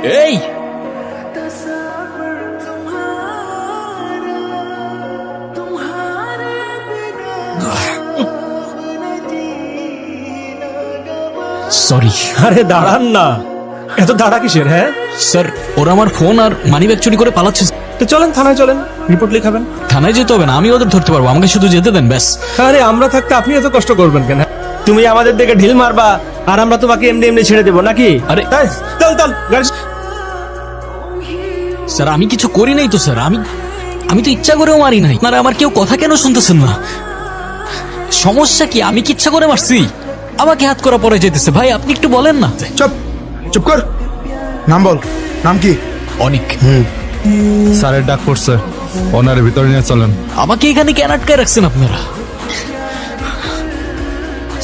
এই সরি। আরে দাঁড়ান না, এত দাঁড়া কিসের? হ্যাঁ স্যার, ওরা আমার ফোন আর মানিব্যাগ চুরি করে পালাচ্ছে। তো চলেন থানায়, চলেন রিপোর্ট লিখাবেন। থানায় যেতে হবে না, আমি ওদের ধরতে পারবো, আমাকে শুধু যেতে দেন ব্যাস। আরে আমরা থাকতে আপনি এত কষ্ট করবেন কেন? তুমি আমাদের দিকে ঢিল মারবা আর আমরা তোমাকে এমনি এমনি ছেড়ে দেবো নাকি? আরে এই, চল চল গাড়ি। স্যার আমি কিছু করি নাই তো স্যার, আমি তো ইচ্ছা করেও মারি নাই। আপনারা আমার কেউ কথা কেন শুনতেছেন না? সমস্যা কি? আমি কি ইচ্ছা করে মারছি? আমাকে হাত করা পরে যেতেছে। ভাই আপনি একটু বলেন না। চুপ চুপ কর, নাম বল। নাম কি? অনেক। স্যারের ডাক পড়ছে, ওনার ভিতরে নিয়ে চলেন। আমাকে এখানে কেন আটকায় রাখছেন আপনারা?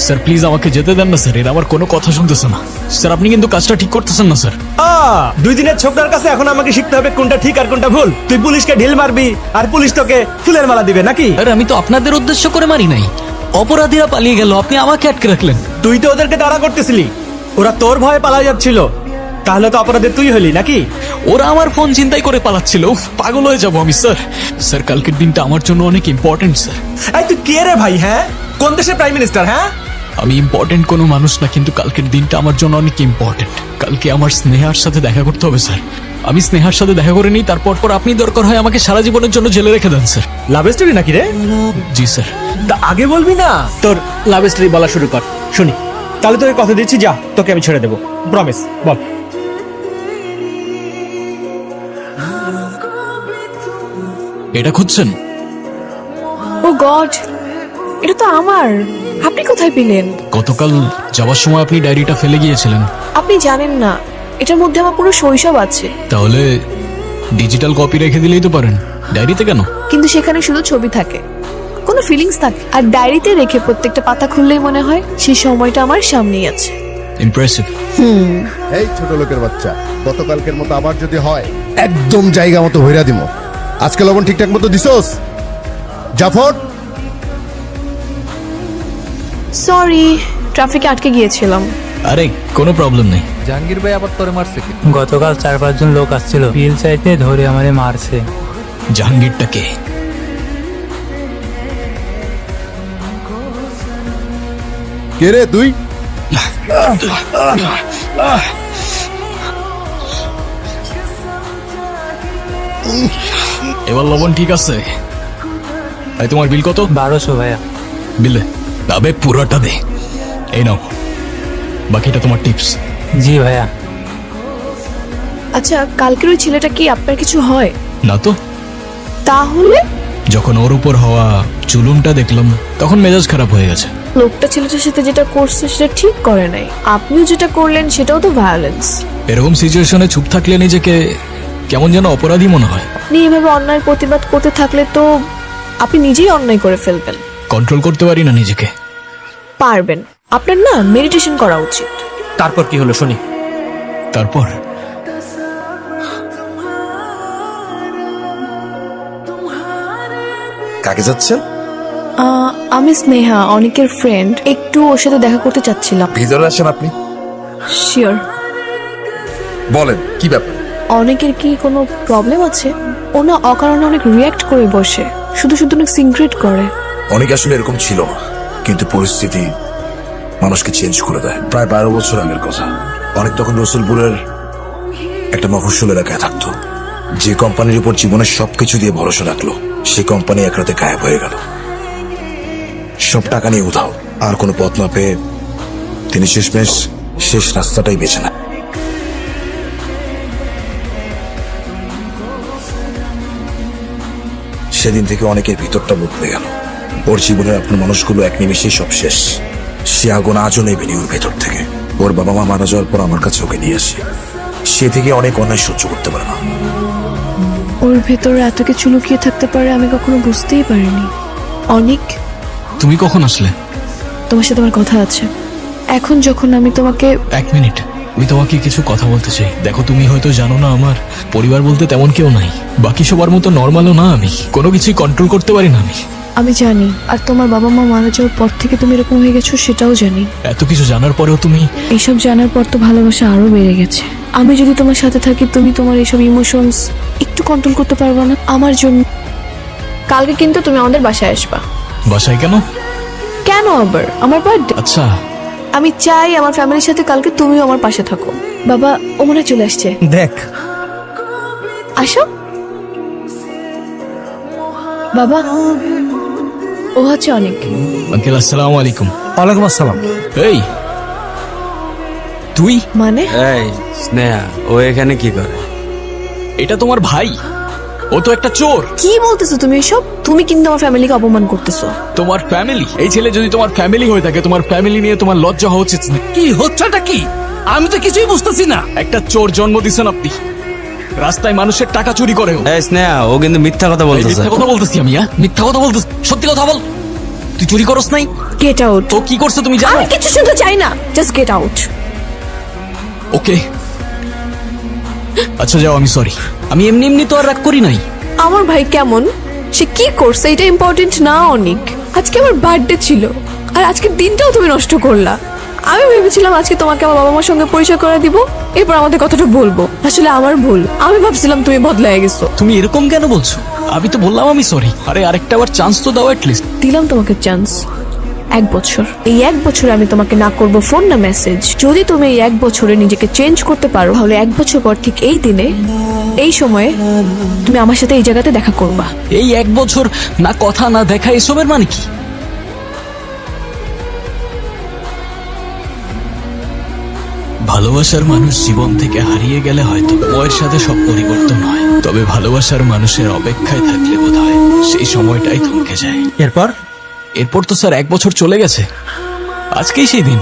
স্যার প্লিজ আমাকে যেতে দেন না স্যার, এরা আমার কোনো কথা শুনতেছে না। স্যার আপনি কিন্তু কাজটা ঠিক করতেছেন না স্যার। 2 দিনের ছোকরার কাছে এখন আমাকে শিখতে হবে কোনটা ঠিক আর কোনটা ভুল। তুই পুলিশকে ঢিল মারবি আর পুলিশ তোকে ফুলের মালা দিবে নাকি? আরে আমি তো আপনাদের উদ্দেশ্য করে মারি নাই, অপরাধীরা পালিয়ে গেল, আপনি আমাকে আটকে রাখলেন। তুই তো ওদেরকে তাড়া করতেছিলি, ওরা তোর ভয়ে পালা যাচ্ছিল, তাহলে তো অপরাধী তুই হলি নাকি? ওরা আমার ফোন চিন্তাই করে পালাচ্ছিল। উফ, পাগল হয়ে যাবো আমি স্যার। স্যার কালকের দিনটা আমার জন্য অনেক ইম্পর্টেন্ট স্যার। এই তুই কে রে ভাই? হ্যাঁ, কোন দেশের প্রাইম মিনিস্টার? হ্যাঁ, আমি ইম্পর্টেন্ট কোনো মানুষ না, কিন্তু কালকের দিনটা আমার জন্য অনেক ইম্পর্টেন্ট। কালকে আমার স্নেহার সাথে দেখা করতে হবে স্যার। আমি স্নেহার সাথে দেখা করে নিই, তারপর আপনি দরকার হয় আমাকে সারা জীবনের জন্য জেলে রেখে দেন স্যার। লাভ স্টোরি নাকি রে? জি স্যার। তা আগে বলবি না? তোর লাভ স্টোরি বলা শুরু কর, শুনি। তাহলে তোকে কথা দিচ্ছি, যা, তোকে আমি ছেড়ে দেবো, প্রমিস। বল। এটা খুঁজছেন? ও গড, এটা তো আমার। আপনি কোথায় পেলেন? গতকাল যাওয়ার সময় আপনি ডায়েরিটা ফেলে গিয়েছিলেন। আপনি জানেন না এটার মধ্যে আমার পুরো শৈশব আছে। তাহলে ডিজিটাল কপি রেখে দিলেই তো পারেন, ডায়েরিতে কেন? কিন্তু সেখানে শুধু ছবি থাকে, কোনো ফিলিংস থাকে। আর ডায়েরিতে রেখে প্রত্যেকটা পাতা খুললেই মনে হয় সেই সময়টা আমার সামনেই আছে। ইমপ্রেসিভ। এই ছোট লোকের বাচ্চা, গতকালকের মতো আবার যদি হয় একদম জায়গা মতো ভইরা দিমো। আজকে লবণ ঠিকঠাক মতো দিছস? জাফর, সরি, ট্রাফিকে আটকে গিয়েছিলাম। আরে কোনো প্রবলেম নেই। জাহাঙ্গীর ভাই আবার তোরে মারছে কি? গতকাল 4-5 জন লোক আসছিল, বিল চাইতে ধরে আমারে মারছে। জাহাঙ্গীরটা কে? কে রে তুই? এবার লবণ ঠিক আছে? এই তোমার বিল কত? 1200 ভাইয়া। বিলে তবে পুরোটা দে। এই নাও, বাকিটা তোমার টিপস। জি ভাইয়া। আচ্ছা, কালকের ওই ছেলেটা কি আপনার কিছু হয়? না তো। তাহলে যখন ওর উপর হওয়া চুলুমটা দেখলাম তখন মেজাজ খারাপ হয়ে গেছে। লোকটা ছেলেটার সাথে যেটা করছে সেটা ঠিক করে নাই, আপনিও যেটা করলেন সেটাও তো ভায়োলেন্স। এরকম সিচুয়েশনে চুপ থাকলে নিজেকে কেমন যেন অপরাধী মনে হয়। আপনি এভাবে অন্যায় প্রতিবাদ করতে থাকলে তো আপনি নিজেই অন্যায় করে ফেলবেন। কন্ট্রোল করতে পারি না নিজেকে। পারবেন, আপনার না মেডিটেশন করা উচিত। তারপর কি হলো শুনি। তারপর কাকে যাচ্ছেন? আমি স্নেহা, অনেকের ফ্রেন্ড। একটু ওর সাথে দেখা করতে চাচ্ছিলাম। ভিতরে আসেন আপনি। শিওর। বলেন কি ব্যাপার? অনেকের কি কোনো প্রবলেম আছে? ও না অকারণে অনেক রিয়্যাক্ট করে বসে, শুধু শুধু অনেক সিক্রেট করে। অনেকে আসলে এরকম ছিল না, কিন্তু পরিস্থিতি মানুষকে চেঞ্জ করে দেয়। প্রায় 12 বছর আগের কথা। অনেক তখন রসুলপুরের একটা মফস্বল এলাকায় থাকতো। যে কোম্পানির উপর জীবনের সবকিছু দিয়ে ভরসা রাখলো, সেই কোম্পানি এক রাতে গায়েব হয়ে গেল। সব টাকা নিয়ে উধাও। আর কোনো পথ না পেয়ে তিনি শেষমেশ শেষ রাস্তাটাই বেছে নেন। সেদিন থেকে অনেকের ভিতরটা বদলে গেল। ওর জীবনের আপনার মানুষগুলো এক নিমেষেই সব শেষ। সে আগুন আজও নেবেনি ওর ভেতর থেকে। ওর বাবা মা মারা যাওয়ার পর আমার কাছে ওকে নিয়ে আসি। সে থেকে অনেক অন্যায় সহ্য করতে পারে না। ওর ভেতরে এত কিছু লুকিয়ে থাকতে পারে আমি কখনো বুঝতেই পারিনি। অনেক, তুমি কখন আসলে? তোমার সাথে আমার কথা আছে। এখন যখন আমি তোমাকে 1 মিনিট, আমি তোমাকে কিছু কথা বলতে চাই। দেখো তুমি হয়তো জানো না, আমার পরিবার বলতে তেমন কেউ নাই। বাকি সবার মতো নর্মালও না, আমি কোনো কিছুই কন্ট্রোল করতে পারি না আমি জানি। আর তোমার বাবা মা মারা যাওয়ার পর থেকে তুমি এরকম হয়ে গেছো সেটাও জানি। এত কিছু জানার পরেও তুমি। এইসব জানার পর তো ভালোবাসা আরো বেড়ে গেছে। আমি যদি তোমার সাথে থাকি তুমি তোমার এইসব ইমোশনস একটু কন্ট্রোল করতে পারবে না আমার জন্য। কালকে কিন্তু তুমি আমাদের বাসায় আসবা। বাসায় কেন? কেন আবার? আমার বার্থডে। আচ্ছা, আমি চাই আমার ফ্যামিলির সাথে কালকে তুমিও আমার পাশে থাকো। বাবা ও মনে হয় চলে আসছে, দেখ আসো। বাবা ও হচ্ছে অনেক। আঙ্কেল আসসালামু আলাইকুম। ওয়ালাইকুম আসসালাম। এই তুই? মানে এই স্নেহা, ও এখানে কি করে? এটা তোমার ভাই, ও তো একটা চোর। কি বলতেছো তুমি এসব? তুমি কিন্তু আমার ফ্যামিলিকে অপমান করতেছো। তোমার ফ্যামিলি? এই ছেলে যদি তোমার ফ্যামিলি হয়ে থাকে, তোমার ফ্যামিলি নিয়ে তোমার লজ্জা হওয়া উচিত না। কি হচ্ছেটা কি? আমি তো কিছুই বুঝতেছি না। একটা চোর জন্ম দিছেন আপনি, রাস্তায় মানুষের টাকা চুরি করে। এই স্নেহা, ও কিন্তু মিথ্যা কথা এই বলতেছে। মিথ্যা কথা বলতেছি আমি? মিথ্যা কথা বলতেছি? সত্যি কথা বল, তুই চুরি করস নাই? Get out. তো কি করছে তুমি জানো? আমি কিছু শুনতে চাই না, জাস্ট গেট আউট। ওকে আচ্ছা যাও, আমি সরি। আমি এমনি এমনি তো আর রাগ করি নাই। আমার ভাই কেমন, সে কি করছে এটা ইম্পর্টেন্ট না অনেক। আজকে আমার বার্থডে ছিল আর আজকের দিনটাও তুমি নষ্ট করলা। আমি ভেবেছিলাম আজকে তোমাকে আমার বাবা মার সঙ্গে পরিচয় করে দিব, এরপর আমাদের কথাটা বলবো। আসলে আমার ভুল, আমি ভাবছিলাম তুমি বদলায় গেছো। তুমি এরকম কেন বলছো? আমি তো বললাম আমি সরি। আরে আরেকটা আবার চান্স তো দাও অ্যাটলিস্ট। দিলাম তোমাকে চান্স, 1 বছর। এই 1 বছরে আমি তোমাকে না করব ফোন না মেসেজ। যদি তুমি এই 1 বছরে নিজেকে চেঞ্জ করতে পারো, তাহলে 1 বছর পর ঠিক এই দিনে এই সময়ে তুমি আমার সাথে এই জায়গাতে দেখা করবা। এই 1 বছর না কথা না দেখা, এসবের মানে কি? ভালোবাসার মানুষ জীবন থেকে হারিয়ে গেলে হয়তো সময়ের সাথে সব পরিবর্তন হয়, তবে ভালোবাসার মানুষের অপেক্ষায় থাকলে বোধহয় সেই সময়টাই থমকে যায়। এরপর তো স্যার 1 বছর চলে গেছে। আজকেই সেই দিন,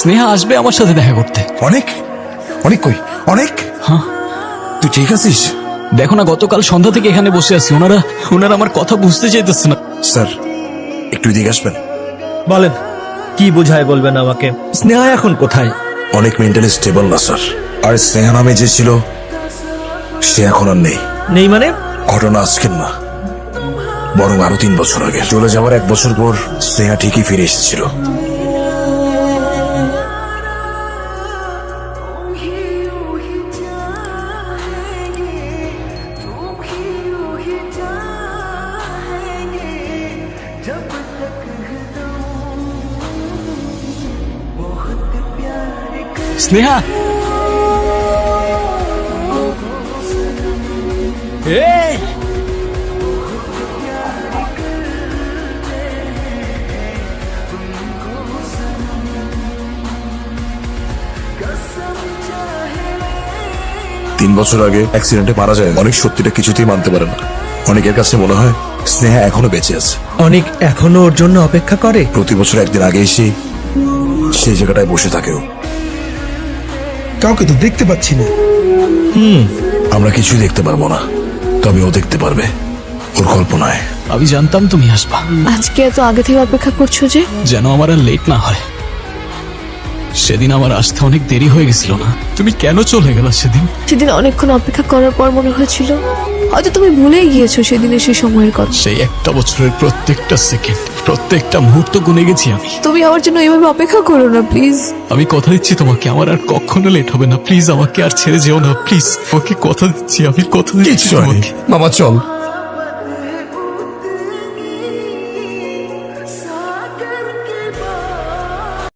স্নেহা আসবে আমার সাথে দেখা করতে। অনেক অনেক কই অনেক? হ্যাঁ তুই ঠিক আছিস? দেখো না, গতকাল সন্ধ্যা থেকে এখানে বসে আছি, ওনারা আমার কথা বুঝতে চাইতেছে না। স্যার একটু এদিকে আসবেন। বলেন কি বুঝায় বলবেন আমাকে? স্নেহা এখন কোথায়? অনেক মেন্টালি স্টেবল না স্যার। আর স্নেহা নামে যে ছিল সে এখন আর নেই। নেই মানে? ঘটনা আজকের না, বরং আরো 3 বছর আগে। চলে যাওয়ার 1 বছর পর স্নেহা ঠিকই ফিরে এসেছিল। স্নেহা, এই 3 বছর আগে অ্যাক্সিডেন্টে মারা যায় অনেক। সত্যিটা কিছুতেই মানতে পারে না। অনেকের কাছে মনে হয় স্নেহা এখনো বেঁচে আছে। অনেক এখনো ওর জন্য অপেক্ষা করে। প্রতি বছর একদিন আগে এসে সেই জায়গাটায় বসে থাকেও। কাউকে তো দেখতে পাচ্ছি না। আমরা কিছুই দেখতে পারবো না, তবে ও দেখতে পারবে ওর কল্পনায়। আমি জানতাম তুমি আসবা, আজকে এত আগে থেকে অপেক্ষা করছো যে? যেন আমার আর লেট না হয়। সেদিন আমার আসতে অনেক দেরি হয়ে গেছিল না? তুমি কেন চলে গেলা সেদিন? সেদিন অনেকক্ষণ অপেক্ষা করার পর মনে হয়েছিল হয়তো তুমি ভুলেই গিয়েছো সেদিনের সেই সময়ের কথা। সেই একটা বছরের প্রত্যেকটা সেকেন্ড, প্রত্যেকটা মুহূর্ত গুনে গেছি আমি। তুমি আমার জন্য এইভাবে অপেক্ষা করো না প্লিজ। আমি কথা দিচ্ছি তোমাকে, আমার আর কখনো লেট হবে না। প্লিজ আমাকে আর ছেড়ে যেও না, প্লিজ। ওকে কথা দিচ্ছি, আমি কথা দিচ্ছি কিচ্ছু হয়নি। তোমাকে। মামা চল।